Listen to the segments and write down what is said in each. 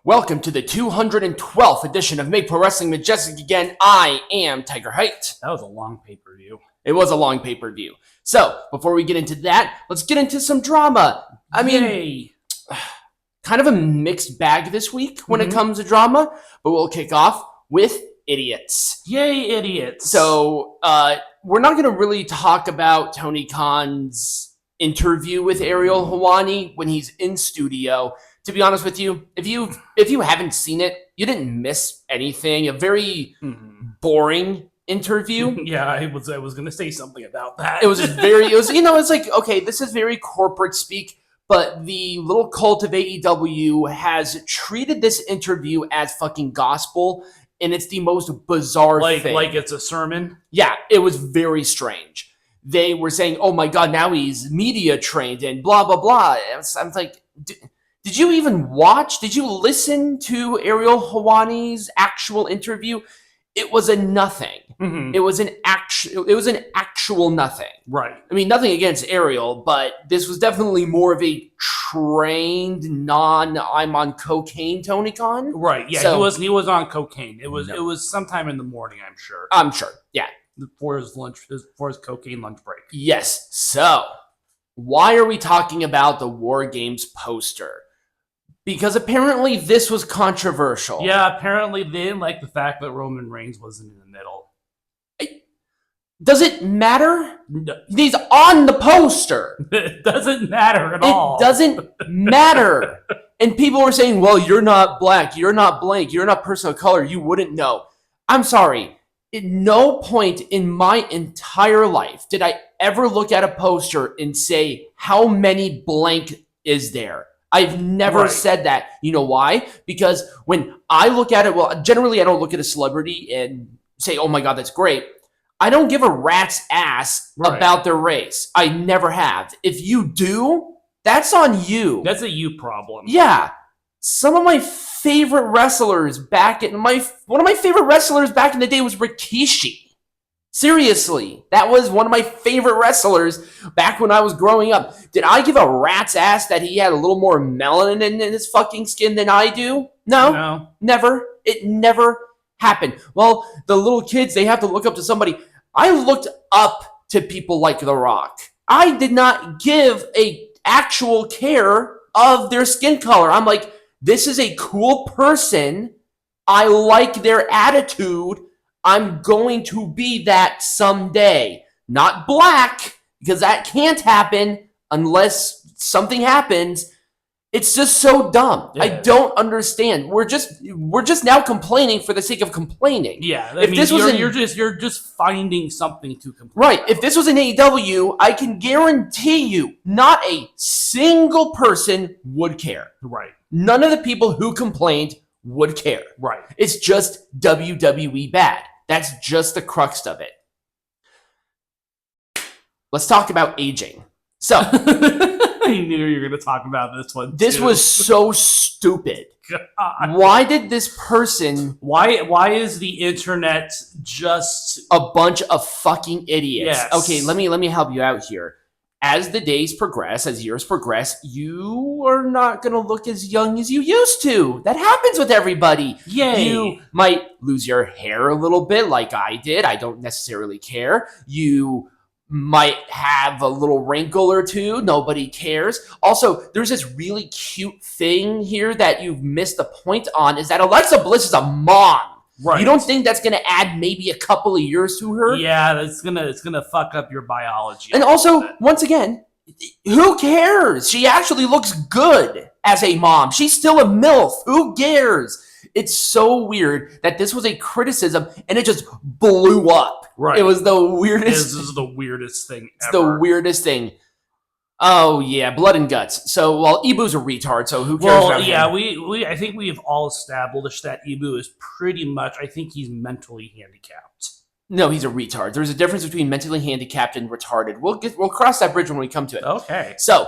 Welcome to the 212th edition of Make Pro Wrestling Majestic again. I am Tiger Height. That was a long pay-per-view. It was a long pay-per-view. So, before we get into that, let's get into some drama. I mean, kind of a mixed bag this week when it comes to drama, but we'll kick off with idiots. Yay, idiots. So, we're not going to really talk about Tony Khan's interview with Ariel Helwani when he's in studio. To be honest with you, if you haven't seen it, you didn't miss anything. A very boring interview. Yeah, I was going to say something about that. It's like, okay, this is very corporate speak, but the little cult of AEW has treated this interview as fucking gospel, and it's the most bizarre thing. Like it's a sermon? Yeah, it was very strange. They were saying, oh my God, now he's media trained and blah, blah, blah. I'm like, did you even watch? Did you listen to Ariel Helwani's actual interview? It was a nothing. It was an actual nothing. Right. I mean, nothing against Ariel, but this was definitely more of a trained, I'm on cocaine Tony Khan. Right. Yeah, so, he was on cocaine. It was sometime in the morning, I'm sure. I'm sure. Yeah. For his cocaine lunch break. Yes. So, why are we talking about the War Games poster? Because apparently this was controversial. Yeah, apparently they didn't like the fact that Roman Reigns wasn't in the middle. Does it matter? No. He's on the poster. It doesn't matter at all. It doesn't matter. And people were saying, well, you're not black, you're not blank, you're not person of color, you wouldn't know. I'm sorry. At no point in my entire life did I ever look at a poster and say, how many blank is there? I've never said that. You know why? Because when I look at it, well, generally I don't look at a celebrity and say, oh my God, that's great. I don't give a rat's ass about their race. I never have. If you do, that's on you. That's a you problem. Yeah. Some of my favorite wrestlers one of my favorite wrestlers back in the day was Rikishi. Seriously, that was one of my favorite wrestlers back when I was growing up. Did I give a rat's ass that he had a little more melanin in his fucking skin than I do? No, never. It never happened. Well, the little kids, they have to look up to somebody. I looked up to people like The Rock. I did not give a actual care of their skin color. I'm like, this is a cool person. I like their attitude. I'm going to be that someday. Not black, because that can't happen unless something happens. It's just so dumb. Yeah. I don't understand. We're just now complaining for the sake of complaining. Yeah, you're just finding something to complain. Right. If this was an AEW, I can guarantee you, not a single person would care. Right. None of the people who complained would care. Right. It's just WWE bad. That's just the crux of it. Let's talk about aging. So, I knew you were going to talk about this one. This was so stupid. God. Why did this person? Why is the internet just a bunch of fucking idiots? Yes. Okay, let me help you out here. As the days progress, as years progress, you are not going to look as young as you used to. That happens with everybody. Yay. You might lose your hair a little bit like I did. I don't necessarily care. You might have a little wrinkle or two. Nobody cares. Also, there's this really cute thing here that you've missed the point on, is that Alexa Bliss is a mom. Right. You don't think that's going to add maybe a couple of years to her? Yeah, it's gonna fuck up your biology. And also, once again, who cares? She actually looks good as a mom. She's still a MILF. Who cares? It's so weird that this was a criticism and it just blew up. Right. It was the weirdest. This is the weirdest thing ever. It's the weirdest thing. Oh, yeah, blood and guts. So, well, Ibu's a retard, so who cares about him? I think we've all established that Ibu is pretty much, I think he's mentally handicapped. No, he's a retard. There's a difference between mentally handicapped and retarded. We'll cross that bridge when we come to it. Okay. So,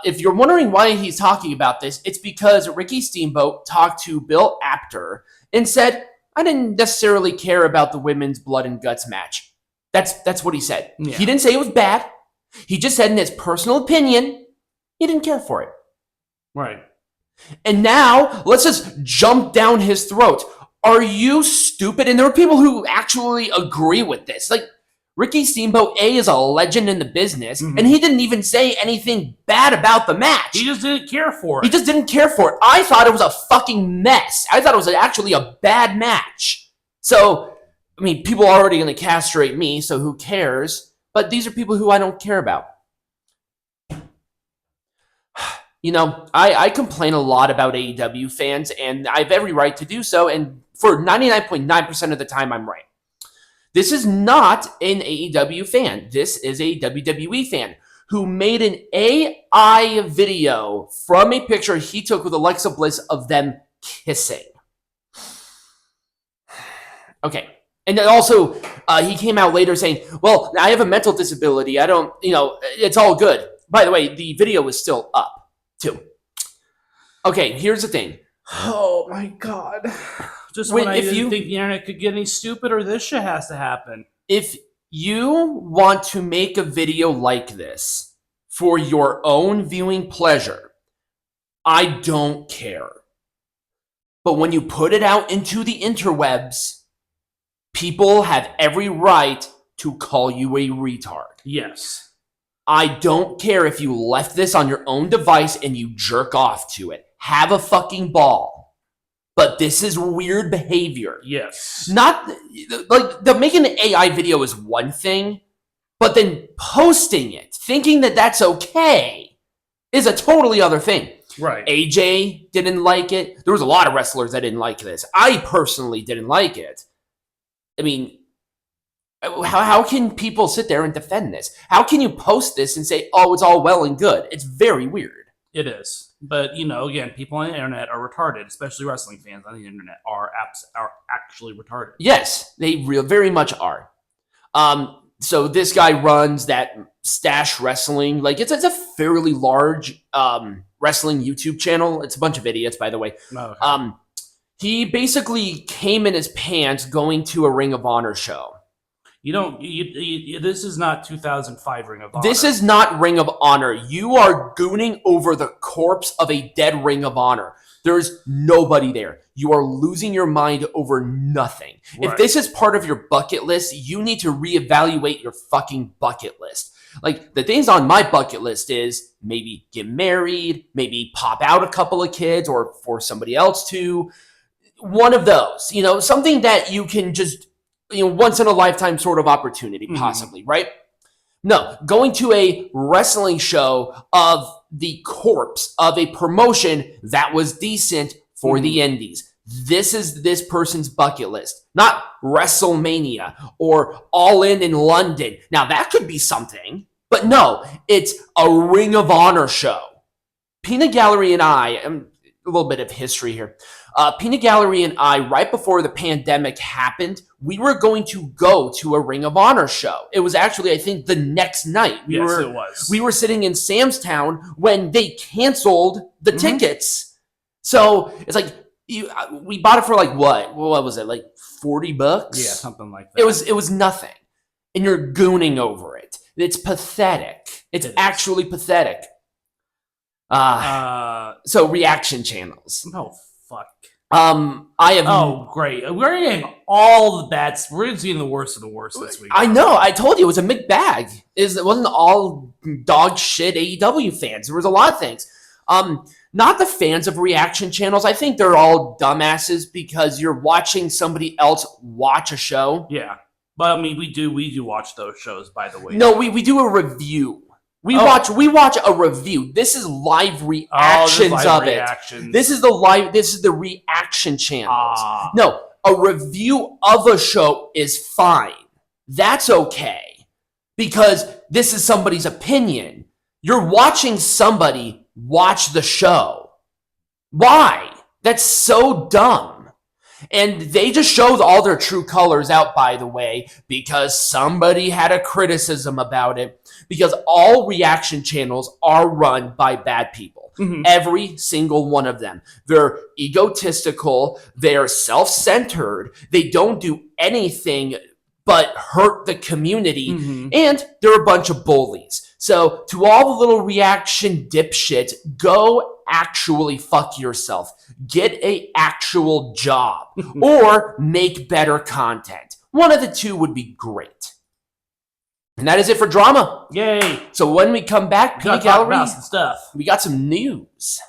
if you're wondering why he's talking about this, it's because Ricky Steamboat talked to Bill Apter and said, I didn't necessarily care about the women's blood and guts match. That's what he said. Yeah. He didn't say it was bad. He just said in his personal opinion, he didn't care for it. Right. And now let's just jump down his throat. Are you stupid? And there are people who actually agree with this. Like, Ricky Steamboat, is a legend in the business, and he didn't even say anything bad about the match. He just didn't care for it. He just didn't care for it. I thought it was a fucking mess. I thought it was actually a bad match. So, I mean, people are already going to castrate me, so who cares? But these are people who I don't care about. You know, I complain a lot about AEW fans, and I have every right to do so, and for 99.9% of the time, I'm right. This is not an AEW fan. This is a WWE fan who made an AI video from a picture he took with Alexa Bliss of them kissing. Okay. And then also, he came out later saying, well, I have a mental disability. I don't, it's all good. By the way, the video is still up, too. Okay, here's the thing. Oh, my God. Just when I didn't think the internet could get any stupider, this shit has to happen. If you want to make a video like this for your own viewing pleasure, I don't care. But when you put it out into the interwebs, people have every right to call you a retard. Yes. I don't care if you left this on your own device and you jerk off to it. Have a fucking ball. But this is weird behavior. Yes. Not like making an AI video is one thing, but then posting it, thinking that that's okay, is a totally other thing. Right. AJ didn't like it. There was a lot of wrestlers that didn't like this. I personally didn't like it. I mean, how can people sit there and defend this? How can you post this and say, oh, it's all well and good? It's very weird. It is. But, again, people on the internet are retarded, especially wrestling fans on the internet are actually retarded. Yes, they very much are. So this guy runs that Stash Wrestling. Like, it's a fairly large wrestling YouTube channel. It's a bunch of idiots, by the way. Okay. He basically came in his pants going to a Ring of Honor show. This is not 2005 Ring of Honor. This is not Ring of Honor. You are gooning over the corpse of a dead Ring of Honor. There's nobody there. You are losing your mind over nothing. Right. If this is part of your bucket list, you need to reevaluate your fucking bucket list. Like, the things on my bucket list is maybe get married, maybe pop out a couple of kids, or for somebody else to. One of those, something that you can just, once in a lifetime sort of opportunity, possibly, right? No, going to a wrestling show of the corpse of a promotion that was decent for the indies. This is this person's bucket list, not WrestleMania or All In London. Now, that could be something, but no, it's a Ring of Honor show. Peanut Gallery and I, a little bit of history here. Peanut Gallery and I, right before the pandemic happened, we were going to go to a Ring of Honor show. It was actually, I think, the next night. It was. We were sitting in Sam's Town when they canceled the tickets. So it's like, we bought it for like what? What was it? Like $40? Yeah, something like that. It was nothing. And you're gooning over it. It's pathetic. It's actually pathetic. So reaction channels. Oh, fuck. I have. Oh, great. We're getting all the bad. We're seeing the worst of the worst this week. I know. I told you it was a mixed bag. It wasn't all dog shit AEW fans. There was a lot of things. Not the fans of reaction channels. I think they're all dumbasses because you're watching somebody else watch a show. Yeah, but I mean, we do watch those shows. By the way, no, we do a review. We watch a review. This is live reactions of it. This is the reaction channels. No, a review of a show is fine. That's okay. Because this is somebody's opinion. You're watching somebody watch the show. Why? That's so dumb. And they just showed all their true colors out, by the way, because somebody had a criticism about it. Because all reaction channels are run by bad people. Every single one of them. They're egotistical. They're self-centered. They don't do anything but hurt the community. And they're a bunch of bullies. So to all the little reaction dipshits, go actually fuck yourself. Get a actual job or make better content. One of the two would be great. And that is it for drama. Yay! So when we come back, We gotta Peanut talk Gallery, about some stuff. we got some news.